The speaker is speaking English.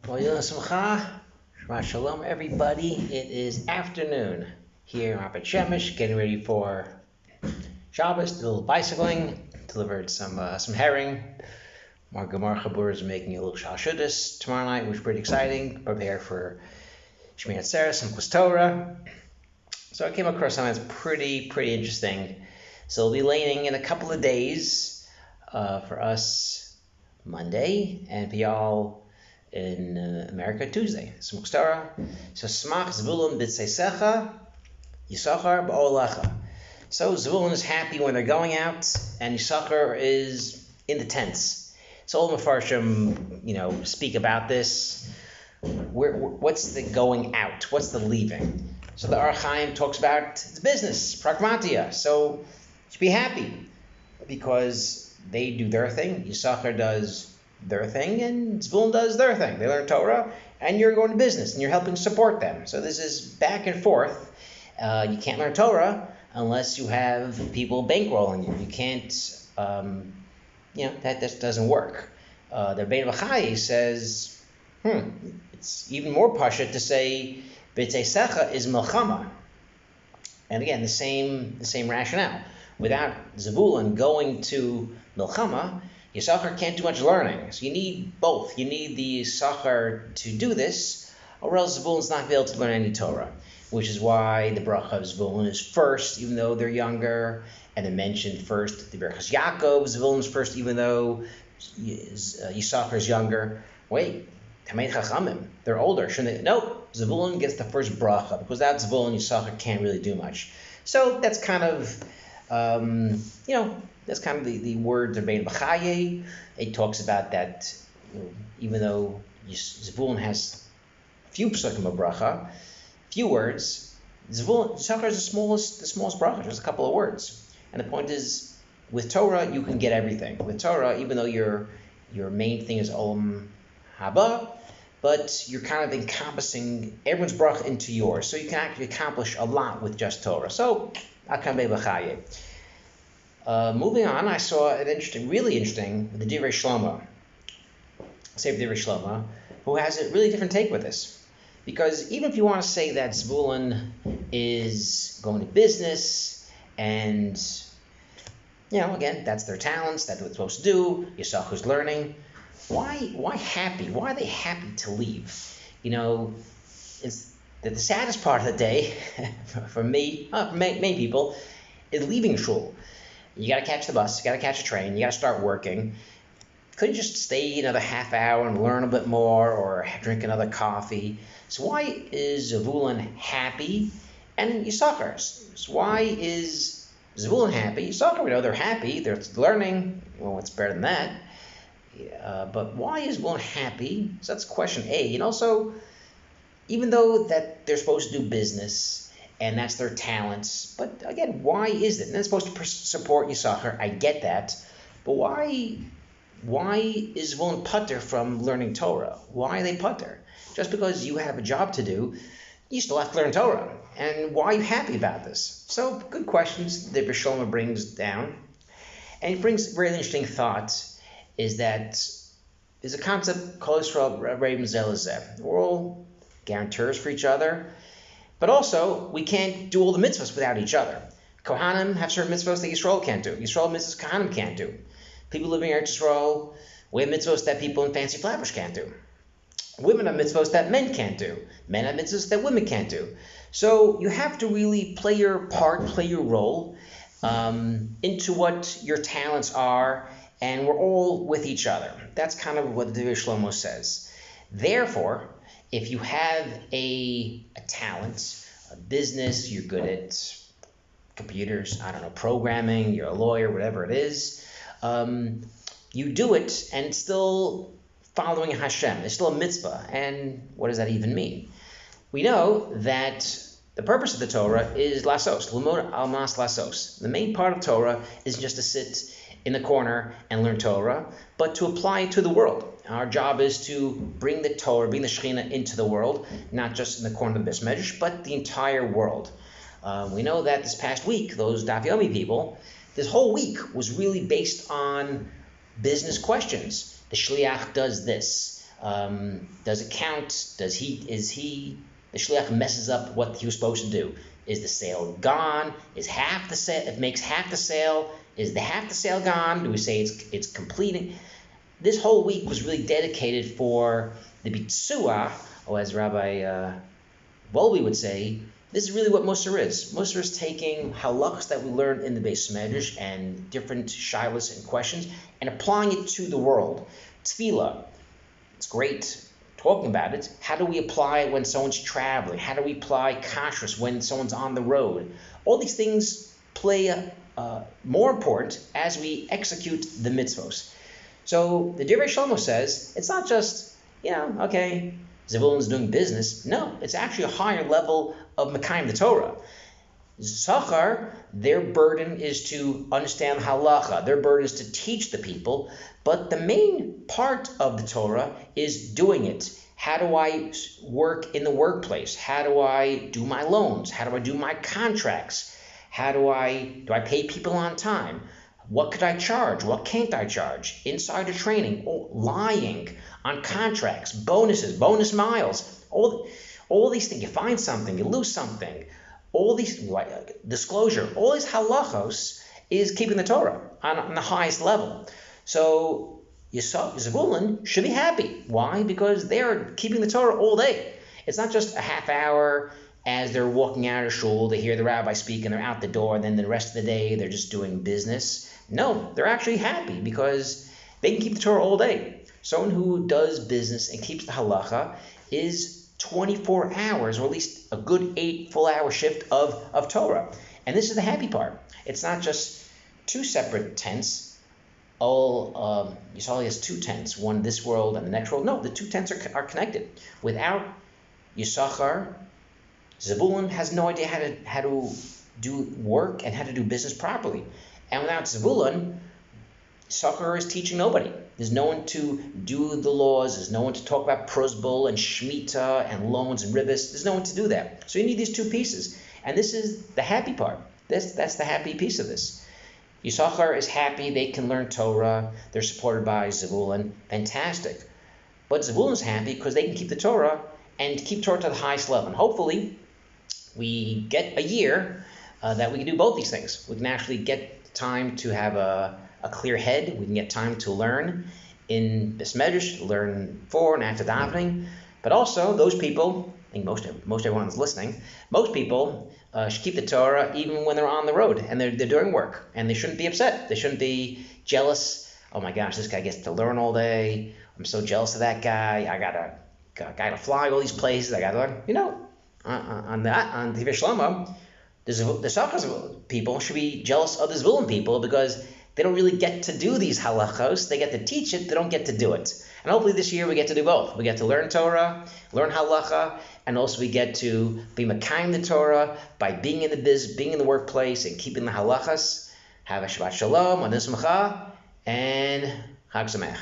Simcha. Shabbat Shalom, everybody. It is afternoon here in Rapid Shemesh, getting ready for Shabbos. Did a little bicycling, delivered some herring. Mar Gemar Chabur is making a little shalshudis tomorrow night, which is pretty exciting. Prepare for Shmini Atzeres and Kos Torah. So I came across something that's pretty interesting. So we'll be laying in a couple of days for us Monday, and for y'all in America Tuesday. So Torah. So smach zevulun yissacher yissacher ba'olacha. So zevulun is happy when they're going out, and yissacher is in the tents. So all the Mefarshim, speak about this. What's the going out? What's the leaving? So the Ar Chaim talks about it's business, pragmatia. So you should be happy because they do their thing. Yissacher does their thing, and zevulun does their thing. They learn Torah, and you're going to business, and you're helping support them. So this is back and forth. You can't learn Torah unless you have people bankrolling you. You can't, that just doesn't work. The Bein Bachai says, it's even more pashut to say yissacher is milchama. And again, the same rationale. Without zevulun going to milchama, yissacher can't do much learning. So you need both. You need the yissacher to do this, or else zevulun's not going to be able to learn any Torah, which is why the bracha of zevulun is first, even though they're younger, and they're mentioned first. The Berachas Yaakov, zevulun is first, even though yissacher is younger. Wait, Tamei Chachamim, they're older. Shouldn't they? No, zevulun gets the first bracha, because without zevulun, yissacher can't really do much. So that's kind of, that's kind of the words of Bein B'chaye. It talks about that, even though zevulun has few psukim of bracha, few words, yissacher is the smallest bracha, just a couple of words. And the point is, with Torah, you can get everything. With Torah, even though your main thing is olam haba, but you're kind of encompassing everyone's bracha into yours. So you can actually accomplish a lot with just Torah. So, Akam Bein B'chaye. Moving on, I saw really interesting, the Divrei Shlomo, who has a really different take with this. Because even if you want to say that zevulun is going to business, and, again, that's their talents, that's what they're supposed to do, yissacher's learning, why happy? Why are they happy to leave? It's the saddest part of the day, for me, for many people, is leaving shul. You got to catch the bus, you got to catch a train, you got to start working. Couldn't you just stay another half hour and learn a bit more, or drink another coffee? So why is zevulun happy and yissacher? So why is zevulun happy? Yissacher, we know they're happy, they're learning. Well, what's better than that? But why is zevulun happy? So that's question A. And also, even though that they're supposed to do business, and that's their talents, but again, why is it? And they're supposed to support yissacher, I get that, but why is zevulun putter from learning Torah? Why are they putter? Just because you have a job to do, you still have to learn Torah. And why are you happy about this? So, good questions that Shlomo brings down. And he brings a very interesting thought, is that there's a concept, Kol Yisrael Re'im Zeh Lezeh. We're all guarantors for each other. But also, we can't do all the mitzvahs without each other. Kohanim have certain mitzvahs that Yisrael can't do. Yisrael mitzvahs Kohanim can't do. People living in Eretz Yisrael, we have mitzvahs that people in fancy flatbush can't do. Women have mitzvahs that men can't do. Men have mitzvahs that women can't do. So you have to really play your part, play your role into what your talents are, and we're all with each other. That's kind of what the Divrei Shlomo says. Therefore, if you have a talent, a business, you're good at computers, programming, you're a lawyer, whatever it is, you do it and it's still following Hashem. It's still a mitzvah. And what does that even mean? We know that the purpose of the Torah is lasos, limud almas lasos. The main part of Torah is just to sit in the corner and learn Torah, but to apply it to the world. Our job is to bring the Torah, bring the Shekhinah into the world, not just in the corner of the Beis Medrash, but the entire world. We know that this past week, those Daf Yomi people, this whole week was really based on business questions. The shliach does this. Does it count? Is he the shliach messes up what he was supposed to do? Is the sale gone? Is half the sale? It makes half the sale. Is the half the sale gone? Do we say it's completing? This whole week was really dedicated for the bitzua, or as Rabbi Wolbe would say, this is really what Musar is. Musar is taking halachas that we learned in the Beis Medrash and different shilas and questions and applying it to the world. Tefillah, it's great talking about it. How do we apply it when someone's traveling? How do we apply kashrus when someone's on the road? All these things play more important as we execute the mitzvos. So the Divrei Shlomo says, it's not just, okay, Zevulun's doing business. No, it's actually a higher level of Mekayim the Torah. Yissacher, their burden is to understand halacha. Their burden is to teach the people. But the main part of the Torah is doing it. How do I work in the workplace? How do I do my loans? How do I do my contracts? How do I pay people on time? What could I charge? What can't I charge? Insider training, lying on contracts, bonuses, bonus miles, all these things. You find something, you lose something. All these disclosure, all these halachos is keeping the Torah on the highest level. So Zevulun should be happy. Why? Because they're keeping the Torah all day. It's not just a half hour as they're walking out of shul, they hear the rabbi speak and they're out the door, and then the rest of the day they're just doing business. No, they're actually happy because they can keep the Torah all day. Someone who does business and keeps the halacha is 24 hours, or at least a good 8 full-hour shift of Torah. And this is the happy part. It's not just two separate tents. Yisrael has two tents, one this world and the next world. No, the two tents are connected. Without yissacher, Zevulun has no idea how to do work and how to do business properly. And without Zevulun, Yissacher is teaching nobody. There's no one to do the laws. There's no one to talk about prosbul and shmita and loans and ribis. There's no one to do that. So you need these two pieces. And this is the happy part. That's the happy piece of this. Yissacher is happy. They can learn Torah. They're supported by Zevulun. Fantastic. But Zevulun's happy because they can keep the Torah and keep Torah to the highest level. And hopefully we get a year that we can do both these things. We can actually get time to have a clear head. We can get time to learn in Beis Medrash, learn before and after davening. But also, those people, I think most everyone's listening, most people should keep the Torah even when they're on the road and they're doing work. And they shouldn't be upset. They shouldn't be jealous. Oh my gosh, this guy gets to learn all day. I'm so jealous of that guy. I gotta fly all these places. I gotta learn. On Divrei Shlomo, the Yissacher people should be jealous of the Zevulun people because they don't really get to do these halachos. They get to teach it. They don't get to do it. And hopefully this year we get to do both. We get to learn Torah, learn halacha, and also we get to be mekayim the Torah by being in the workplace and keeping the halachas. Have a Shabbat Shalom, Anu Simcha, and Chag Sameach.